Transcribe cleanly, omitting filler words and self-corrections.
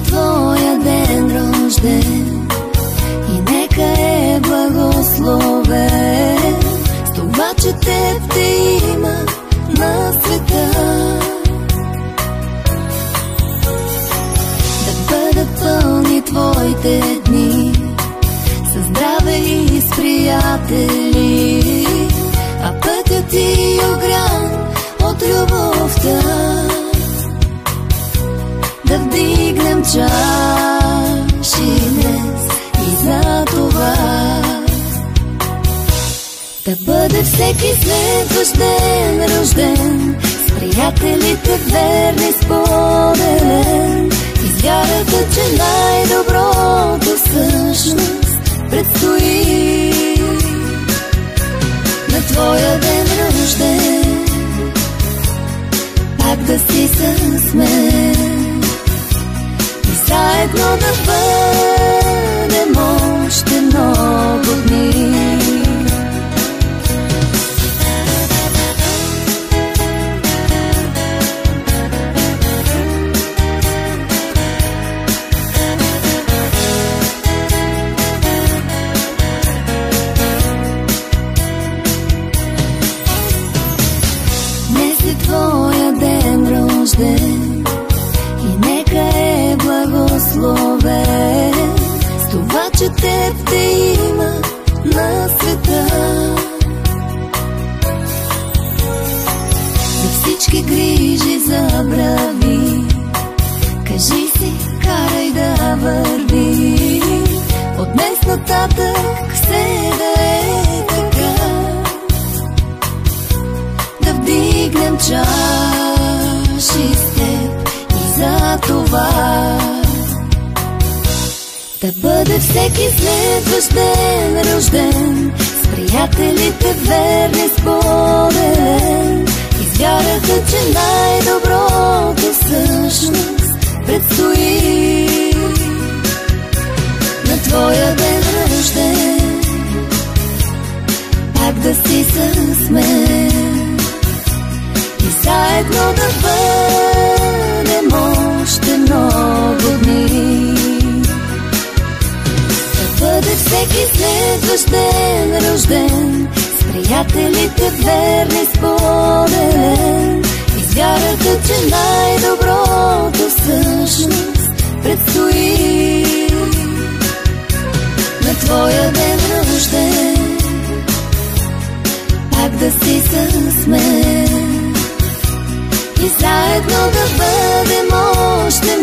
твоя ден рожден и нека е благословен с това, че теб те има на света. Да бъдат пълни твоите дни със здраве и с приятели, а пътят ти огрян от любовта. Да вдигнем чаши днес и за това да бъде всеки следващ ден рожден с приятелите верни споделен и с вярата, че най-доброто всъщност предстои. На твоя ден рожден пак да си с мен и заедно да бъдем още много дни. Твоя ден рожден и нека е благословен с това, че теб те има на света. За всички грижи забрави, кажи си, карай да върви. От днес нататък все да е така. Да вдигнем чаши с теб и за това да бъде всеки следващ ден рожден с приятелите верни споделен и с вярата, че най-доброто всъщност предстои. На твоя ден рожден пак да си с мен и заедно да бъдем още много дни. Да бъде всеки следващ ден рожден с приятелите верни споделен и с вярата, че най-доброто всъщност предстои. На твоя ден рожден пак да си с мен и заедно да бъдем още